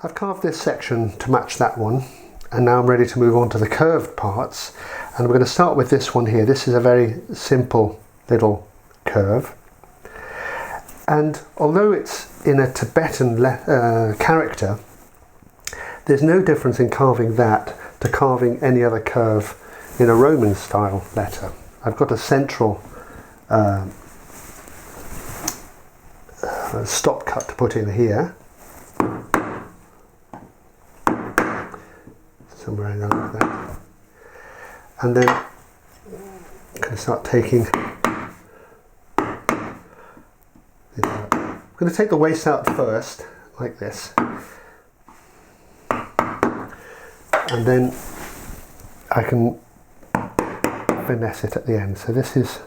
I've carved this section to match that one, and now I'm ready to move on to the curved parts, and we're going to start with this one here. This is a very simple little curve, and although it's in a Tibetan character, there's no difference in carving that to carving any other curve in a Roman style letter. I've got a central stop cut to put in here, somewhere around like that, and then I'm going to start taking this out. I'm going to take the waist out first, like this, and then I can finesse it at the end. So this is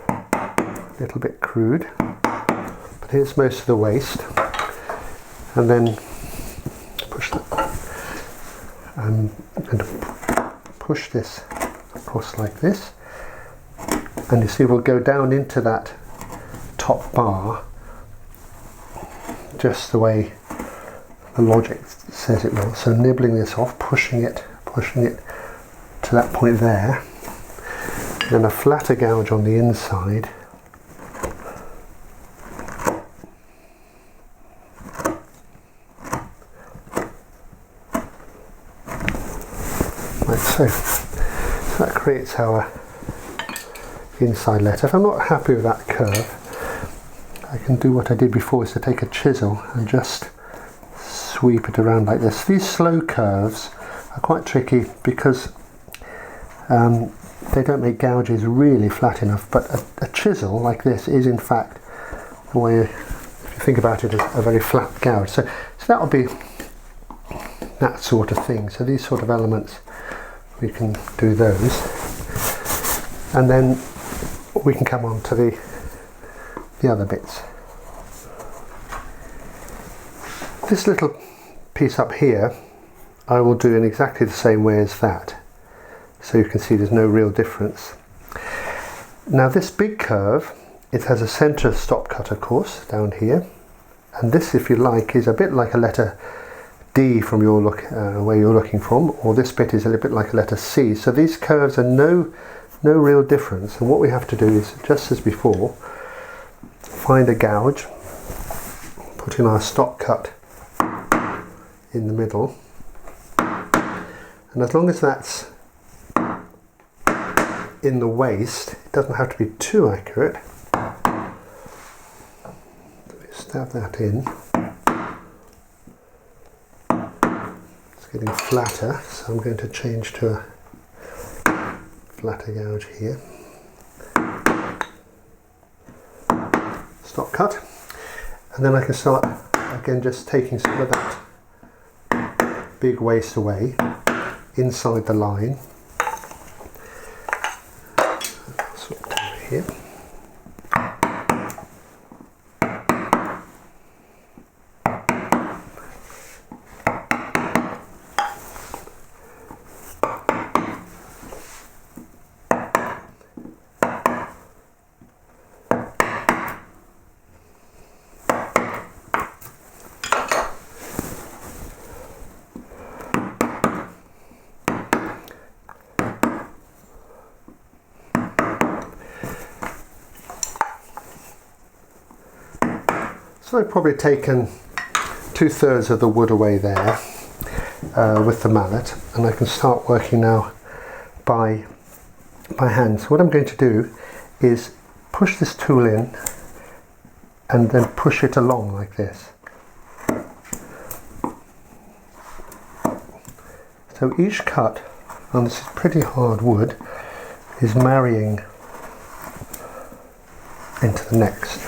a little bit crude, but here's most of the waist, and then push that. I'm going to push this across like this, and you see we'll go down into that top bar just the way the logic says it will. So nibbling this off, pushing it to that point there, then a flatter gouge on the inside, like so. So that creates our inside letter. If I'm not happy with that curve, I can do what I did before, is to take a chisel and just sweep it around like this. These slow curves are quite tricky because they don't make gouges really flat enough, but a chisel like this is in fact the way, if you think about it, as a very flat gouge. So that will be that sort of thing. So these sort of elements, we can do those, and then we can come on to the other bits. This little piece up here I will do in exactly the same way as that, so you can see there's no real difference. Now this big curve, it has a centre stop cut, of course, down here, and this, if you like, is a bit like a letter D from your where you're looking from, or this bit is a little bit like a letter C. So these curves are no real difference, and what we have to do is, just as before, find a gouge, put in our stop cut in the middle, and as long as that's in the waist, it doesn't have to be too accurate. Stab that in. It's getting flatter, so I'm going to change to a flatter gouge here. Stop cut, and then I can start again just taking some of that big waist away inside the line. Sort of down here. So I've probably taken 2/3 of the wood away there with the mallet, and I can start working now by hand. So what I'm going to do is push this tool in and then push it along like this. So each cut, and this is pretty hard wood, is marrying into the next.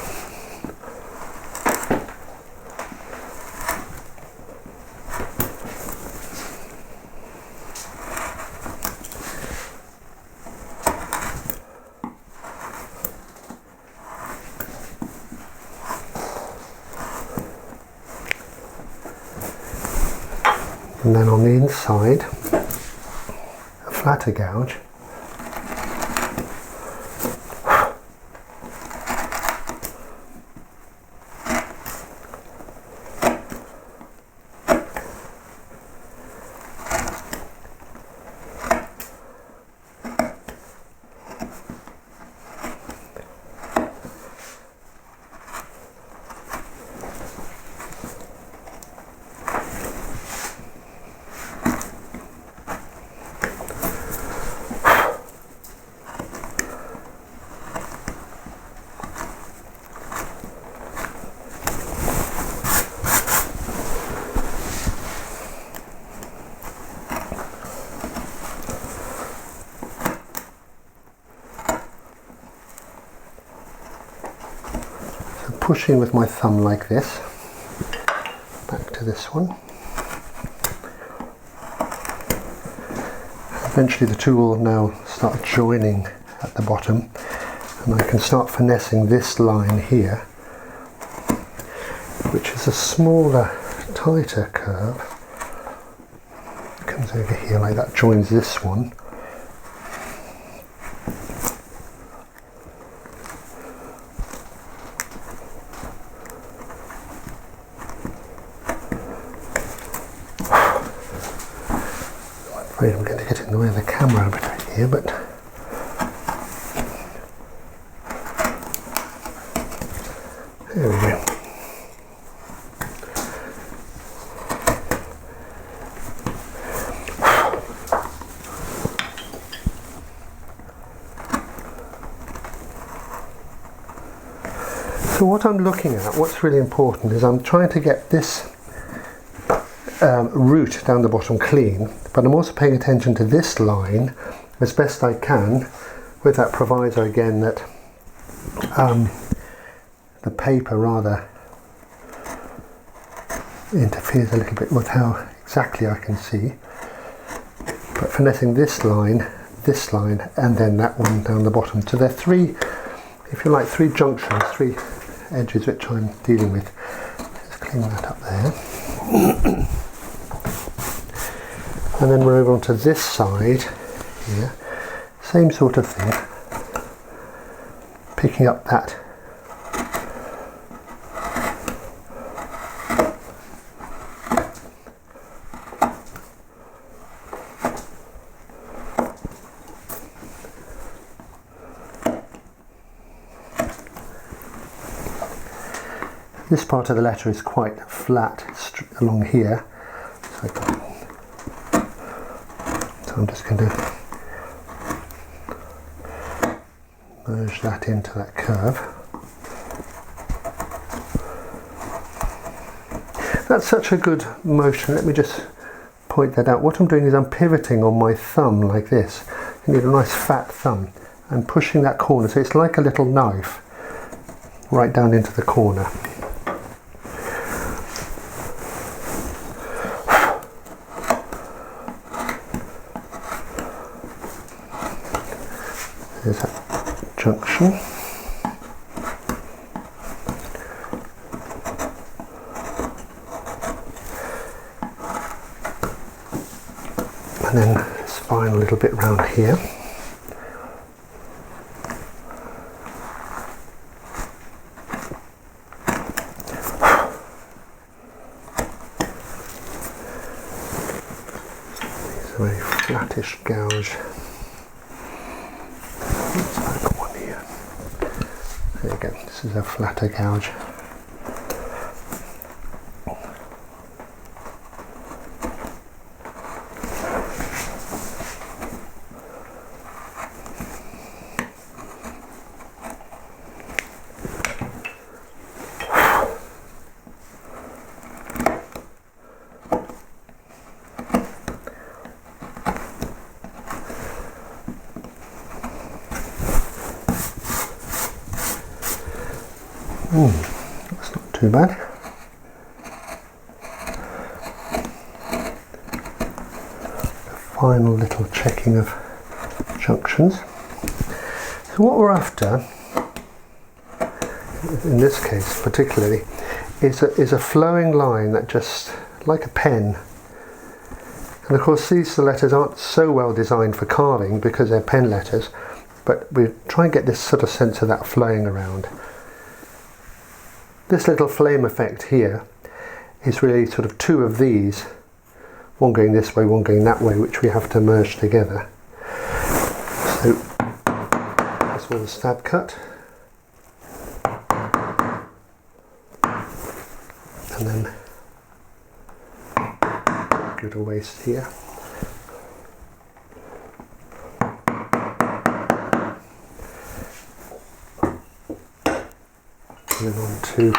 And then on the inside, a flatter gouge. pushing with my thumb like this, back to this one. Eventually the two will now start joining at the bottom, and I can start finessing this line here, which is a smaller, tighter curve. It comes over here like that, joins this one. I'm afraid I'm going to get in the way of the camera a bit here, but there we go. So what I'm looking at, what's really important, is I'm trying to get this root down the bottom clean, but I'm also paying attention to this line as best I can, with that proviso again that the paper rather interferes a little bit with how exactly I can see. But finessing this line, and then that one down the bottom. So there are three, if you like, three junctions, three edges which I'm dealing with. Just clean that up there. And then we're over onto this side here, same sort of thing, picking up that this part of the letter is quite flat along here, so I'm just going to merge that into that curve. That's such a good motion. Let me just point that out. What I'm doing is I'm pivoting on my thumb like this. You need a nice fat thumb, and pushing that corner, so it's like a little knife right down into the corner. There's that junction. And then this final little bit round here. It's a very flattish gouge. There you go, this is a flatter gouge. That's not too bad. A final little checking of junctions. So what we're after, in this case particularly, is a flowing line that just, like a pen. And of course these letters aren't so well designed for carving because they're pen letters, but we try and get this sort of sense of that flowing around. This little flame effect here is really sort of two of these, one going this way, one going that way, which we have to merge together. So that's all the stab cut. And then good a waste here. And then on to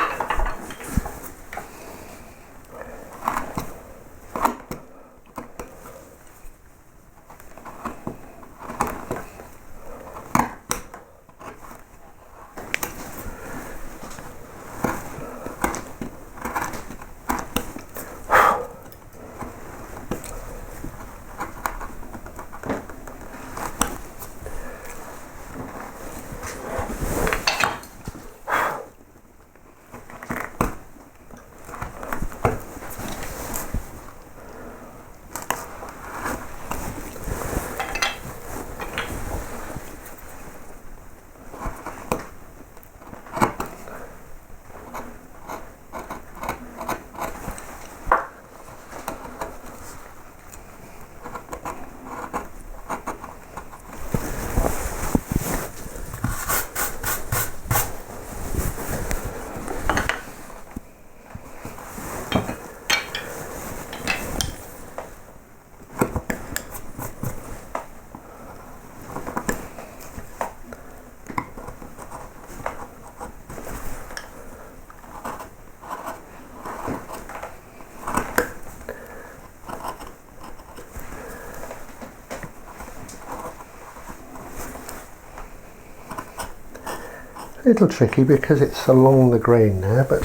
little tricky because it's along the grain there, but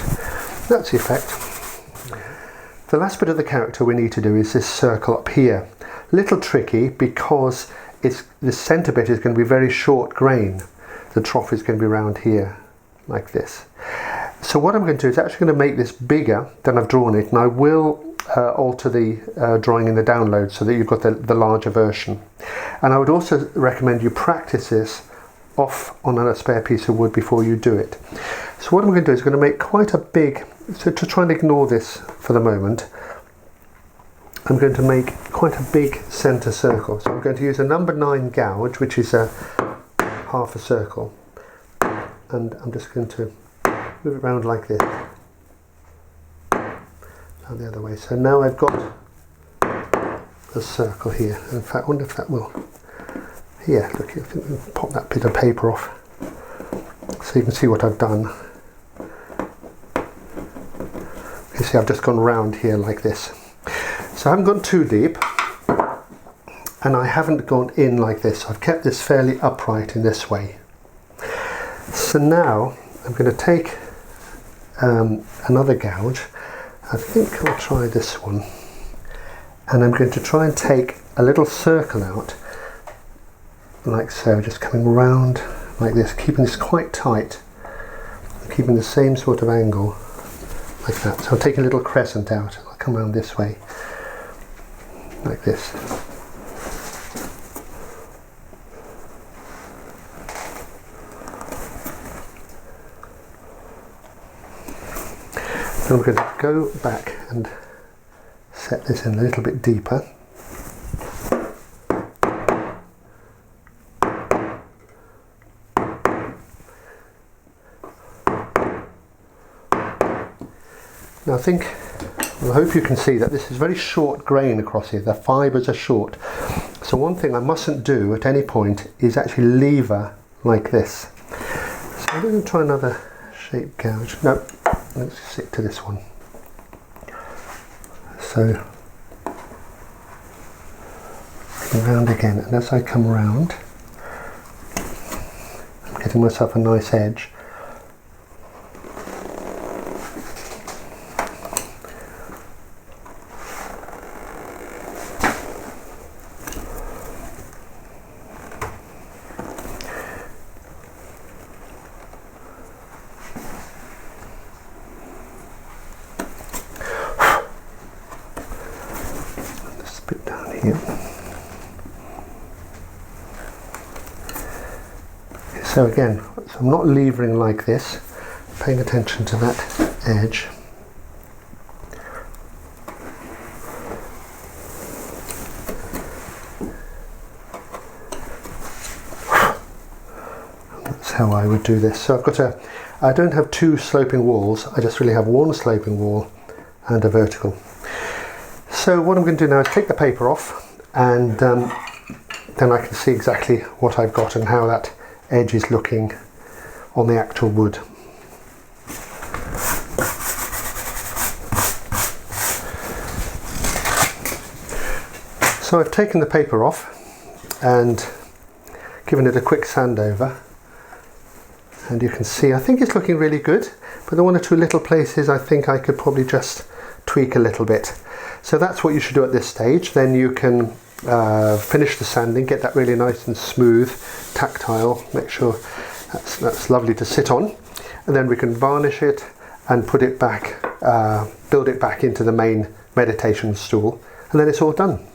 that's the effect. The last bit of the character we need to do is this circle up here. Little tricky because the centre bit is going to be very short grain. The trough is going to be around here, like this. So what I'm going to do is actually going to make this bigger than I've drawn it, and I will alter the drawing in the download so that you've got the larger version. And I would also recommend you practice this off on a spare piece of wood before you do it. So what I'm going to do is I'm going to make quite a big, so to try and ignore this for the moment, I'm going to make quite a big centre circle. So I'm going to use a number 9 gouge, which is a half a circle, and I'm just going to move it around like this, and the other way. So now I've got a circle here. In fact, I wonder if that will, yeah, look, you can pop that bit of paper off so you can see what I've done. You see I've just gone round here like this. So I haven't gone too deep, and I haven't gone in like this. I've kept this fairly upright in this way. So now I'm going to take another gouge. I think I'll try this one, and I'm going to try and take a little circle out like so, just coming round like this, keeping this quite tight, keeping the same sort of angle like that. So I'm taking a little crescent out. I'll come around this way like this. Then I'm going to go back and set this in a little bit deeper. Now I hope you can see that this is very short grain across here. The fibres are short. So one thing I mustn't do at any point is actually lever like this. So I'm going to try another shape gouge. No, let's stick to this one. So round again, and as I come round, I'm getting myself a nice edge. Bit down here. So again, so I'm not levering like this, paying attention to that edge. That's how I would do this. So I've got I don't have 2 sloping walls, I just really have 1 sloping wall and a vertical. So what I'm going to do now is take the paper off, and then I can see exactly what I've got and how that edge is looking on the actual wood. So I've taken the paper off and given it a quick sand over, and you can see I think it's looking really good, but the 1 or 2 little places I think I could probably just tweak a little bit. So that's what you should do at this stage. Then you can finish the sanding, get that really nice and smooth, tactile, make sure that's lovely to sit on, and then we can varnish it and put it back, build it back into the main meditation stool, and then it's all done.